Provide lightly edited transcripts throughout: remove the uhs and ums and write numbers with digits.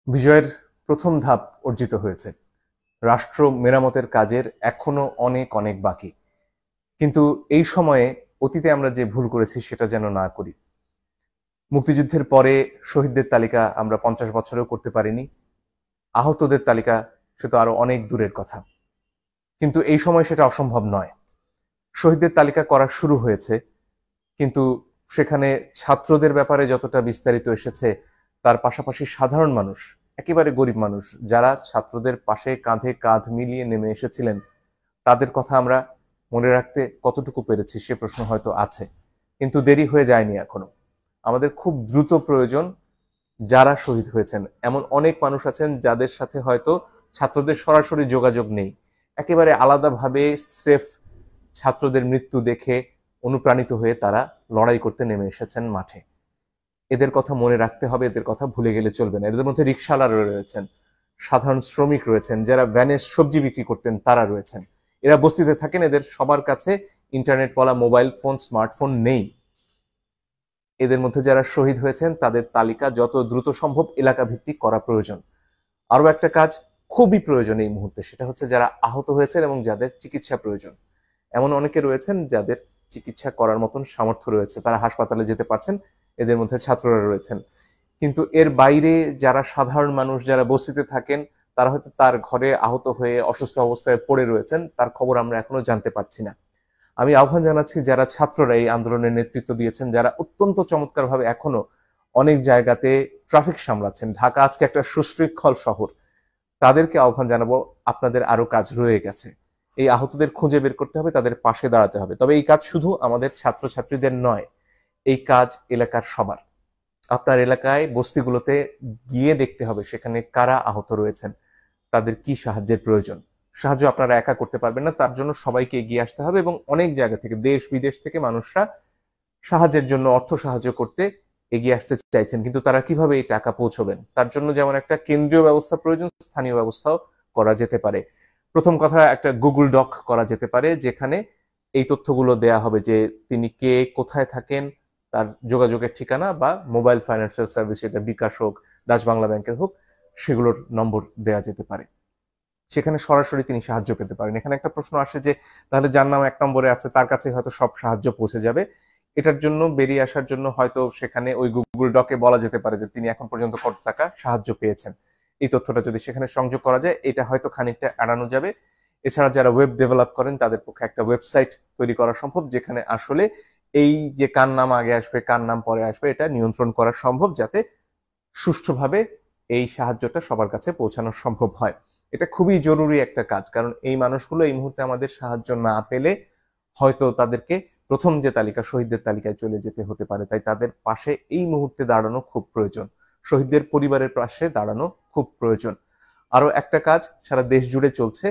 বিজয়ের প্রথম ধাপ অর্জিত হয়েছে। রাষ্ট্র মেরামতের কাজের এখনো অনেক অনেক বাকি। কিন্তু এই সময়ে অতীতে আমরা যে ভুল করেছি সেটা যেন না করি। মুক্তিযুদ্ধের পরে শহীদদের তালিকা আমরা 50 বছরেও করতে পারিনি। আহতদের তালিকা সে তো আরো অনেক দূরের কথা। কিন্তু এই সময় সেটা অসম্ভব নয়। শহীদদের তালিকা করা শুরু হয়েছে, কিন্তু সেখানে ছাত্রদের ব্যাপারে যতটা বিস্তারিত এসেছে, তার পাশাপাশি সাধারণ মানুষ, একেবারে গরিব মানুষ যারা ছাত্রদের পাশে কাঁধে কাঁধ মিলিয়ে নেমে এসেছিলেন, তাদের কথা আমরা মনে রাখতে কতটুকু পেরেছি সে প্রশ্ন হয়তো আছে। কিন্তু দেরি হয়ে যায়নি এখনো। আমাদের খুব দ্রুত প্রয়োজন যারা শহীদ হয়েছেন, এমন অনেক মানুষ আছেন যাদের সাথে হয়তো ছাত্রদের সরাসরি যোগাযোগ নেই, একেবারে আলাদাভাবে স্রেফ ছাত্রদের মৃত্যু দেখে অনুপ্রাণিত হয়ে তারা লড়াই করতে নেমে এসেছেন মাঠে। এদের কথা মনে রাখতে হবে, এদের কথা ভুলে গেলে চলবে না। এদের মধ্যে রিকশাওয়ালা রয়েছেন, সাধারণ শ্রমিক রয়েছেন, যারা ভ্যানে সবজি বিক্রি করতেন তারা রয়েছেন। এরা বস্তিতে থাকেন, এদের সবার কাছে ইন্টারনেট বলা মোবাইল ফোন, স্মার্টফোন নেই। এদের মধ্যে যারা শহীদ হয়েছেন তাদের তালিকা যত দ্রুত সম্ভব এলাকা ভিত্তিক করা প্রয়োজন। আরো একটা কাজ খুবই প্রয়োজন এই মুহূর্তে, সেটা হচ্ছে যারা আহত হয়েছেন এবং যাদের চিকিৎসা প্রয়োজন। এমন অনেকে রয়েছেন যাদের চিকিৎসা করার মতন সামর্থ্য রয়েছে, তারা হাসপাতালে যেতে পারছেন, এদের মধ্যে ছাত্ররা রয়েছেন। কিন্তু এর বাইরে যারা সাধারণ মানুষ, যারা বস্তিতে থাকেন, তারা হয়তো তার ঘরে আহত হয়ে অসুস্থ অবস্থায় পড়ে রয়েছেন, তার খবর আমরা এখনো জানতে পারছি না। আমি আহ্বান জানাচ্ছি যারা ছাত্ররা এই আন্দোলনের নেতৃত্ব দিয়েছেন, যারা অত্যন্ত চমৎকারভাবে এখনো অনেক জায়গাতে ট্রাফিক সামলাচ্ছেন, ঢাকা আজকে একটা সুশৃঙ্খল শহর, তাদেরকে আহ্বান জানাবো, আপনাদের আরো কাজ রয়ে গেছে। এই আহতদের খুঁজে বের করতে হবে, তাদের পাশে দাঁড়াতে হবে। তবে এই কাজ শুধু আমাদের ছাত্রছাত্রীদের নয়, এই কাজ এলাকার সবার। আপনার এলাকায় বস্তিগুলোতে গিয়ে দেখতে হবে সেখানে কারা আহত রয়েছেন, তাদের কি সাহায্যের প্রয়োজন। সাহায্য আপনারা একা করতে পারবেন না, তার জন্য সবাইকে এগিয়ে আসতে হবে এবং অনেক জায়গা থেকে, দেশ বিদেশ থেকে মানুষরা সাহায্যের জন্য অর্থ সাহায্য করতে এগিয়ে আসতে চাইছেন। কিন্তু তারা কিভাবে এই টাকা পৌঁছবেন, তার জন্য যেমন একটা কেন্দ্রীয় ব্যবস্থা প্রয়োজন, স্থানীয় ব্যবস্থাও করা যেতে পারে। প্রথম কথা, একটা গুগল ডক করা যেতে পারে যেখানে এই তথ্যগুলো দেয়া হবে যে তিনি কে, কোথায় থাকেন, তার যোগাযোগের ঠিকানা বা মোবাইল ফাইন্যান্সিয়াল সার্ভিস, সেটা বিকাশ হোক, ডাচ বাংলা ব্যাংকের হোক, সেগুলোর নম্বর দেয়া যেতে পারে। সেখানে সরাসরি তিনি সাহায্য পেতে পারেন। এখানে একটা প্রশ্ন আসে যে তাহলে যার নাম 1 নম্বরে আছে তার কাছে হয়তো সব সাহায্য পৌঁছে যাবে। এটার জন্য বেরিয়ে আসার জন্য হয়তো সেখানে ওই গুগল ডকে বলা যেতে পারে যে তিনি এখন পর্যন্ত কত টাকা সাহায্য পেয়েছেন। এই তথ্যটা যদি সেখানে সংযোগ করা যায়, এটা হয়তো খানিকটা এড়ানো যাবে। এছাড়া যারা ওয়েব ডেভেলপ করেন তাদের পক্ষে একটা ওয়েবসাইট তৈরি করা সম্ভব, যেখানে আসলে এই যে কার নাম আগে আসবে কার নাম পরে আসবে এটা নিয়ন্ত্রণ করা সম্ভব, যাতে সুষ্ঠুভাবে এই সাহায্যটা সবার কাছে পৌঁছানো সম্ভব হয়। এটা খুবই জরুরি একটা কাজ, কারণ এই মানুষগুলো এই মুহূর্তে আমাদের সাহায্য না পেলে হয়তো তাদেরকে প্রথম যে তালিকা, শহীদদের তালিকায় চলে যেতে হতে পারে। তাই তাদের পাশে এই মুহূর্তে দাঁড়ানো খুব প্রয়োজন, শহীদদের পরিবারের পাশে দাঁড়ানো খুব প্রয়োজন। আরো একটা কাজ সারা দেশ জুড়ে চলছে,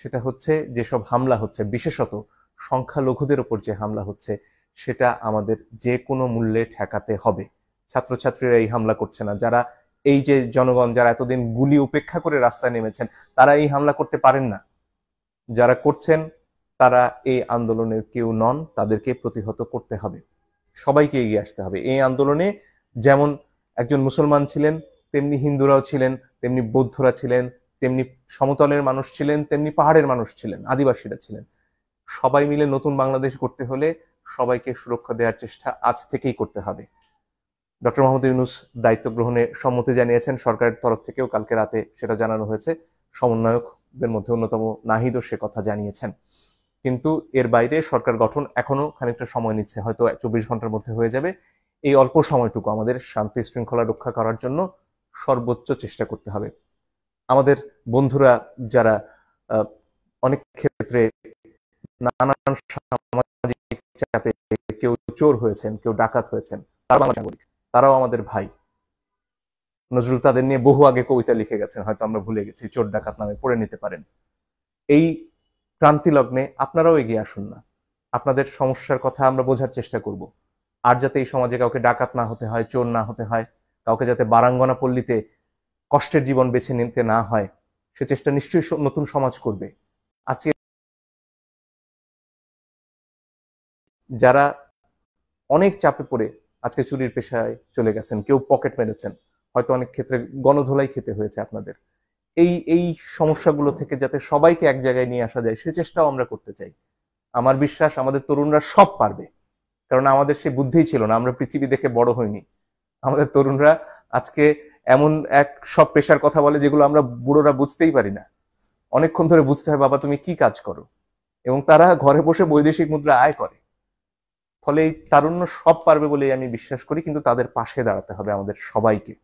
সেটা হচ্ছে যেসব হামলা হচ্ছে, বিশেষত সংখ্যালঘুদের উপর যে হামলা হচ্ছে, সেটা আমাদের যে কোনো মূল্যে ঠেকাতে হবে। ছাত্রছাত্রীরা এই হামলা করছে না, যারা এই যে জনগণ যারা এতদিন গুলি উপেক্ষা করে রাস্তায় নেমেছেন, তারা এই হামলা করতে পারেন না। যারা করছেন তারা এই আন্দোলনের কেউ নন, তাদেরকে প্রতিহত করতে হবে। সবাইকে এগিয়ে আসতে হবে এই আন্দোলনে। যেমন একজন মুসলমান ছিলেন, তেমনি হিন্দুরাও ছিলেন, তেমনি বৌদ্ধরা ছিলেন, তেমনি সমতলের মানুষ ছিলেন, তেমনি পাহাড়ের মানুষ ছিলেন, আদিবাসীরা ছিলেন। সবাই মিলে নতুন বাংলাদেশ করতে হলে সবাইকে সুরক্ষা দেওয়ার চেষ্টা আজ থেকেই করতে হবে। ডক্টর মোহাম্মদ ইউনূস দায়িত্ব গ্রহণে সম্মতি জানিয়েছেন, সরকারের তরফ থেকেও কালকে রাতে সেটা জানানো হয়েছে। সমন্বয়কদের মধ্যে অন্যতম নাহিদও সে কথা জানিয়েছেন। কিন্তু এর বাইরে সরকার গঠন এখনো খানিকটা সময় নিচ্ছে, হয়তো 24 ঘন্টার মধ্যে হয়ে যাবে। এই অল্প সময়টুকু আমাদের শান্তি শৃঙ্খলা রক্ষা করার জন্য সর্বোচ্চ চেষ্টা করতে হবে। আমাদের বন্ধুরা যারা অনেক ক্ষেত্রে নানান সামাজিক চাপে কেউ চোর হয়েছেন, কেউ ডাকাত হয়েছেন, তারাও বাংলা নাগরিক, তারাও আমাদের ভাই। নজরুল তাদের নিয়ে বহু আগে কবিতা লিখে গেছেন, হয়তো আমরা ভুলে গেছি, চোর ডাকাত নামে পড়ে নিতে পারেন। এই ক্রান্তি লগ্নে আপনারাও এগিয়ে আসুন না, আপনাদের সমস্যার কথা আমরা বোঝার চেষ্টা করব। আর যাতে এই সমাজে কাউকে ডাকাত না হতে হয়, চোর না হতে হয়, কাউকে যাতে বারাঙ্গনা পল্লীতে কষ্টের জীবন বেছে নিতে না হয়, সে চেষ্টা নিশ্চয়ই নতুন সমাজ করবে। আজকে যারা অনেক চাপে পড়ে আজকে চুরির পেশায় চলে গেছেন, কেউ পকেট মেরেছেন, হয়তো অনেক ক্ষেত্রে গণধোলাই খেতে হয়েছে আপনাদের। এই সমস্যাগুলো থেকে যাতে সবাইকে এক জায়গায় নিয়ে আসা যায় সে চেষ্টাও আমরা করতে চাই। আমার বিশ্বাস আমাদের তরুণরা সব পারবে, কারণ আমাদের সে বুদ্ধিই ছিল না, আমরা পৃথিবী দেখে বড় হইনি। আমাদের তরুণরা আজকে এমন এক সব পেশার কথা বলে যেগুলো আমরা বুড়োরা বুঝতেই পারি না। অনেকক্ষণ ধরে বুঝতে হয় বাবা তুমি কি কাজ করো, এবং তারা ঘরে বসে বৈদেশিক মুদ্রা আয় করে। ফলে এই তারুণ্য সব পারবে বলেই আমি বিশ্বাস করি, কিন্তু তাদের পাশে দাঁড়াতে হবে আমাদের সবাইকে।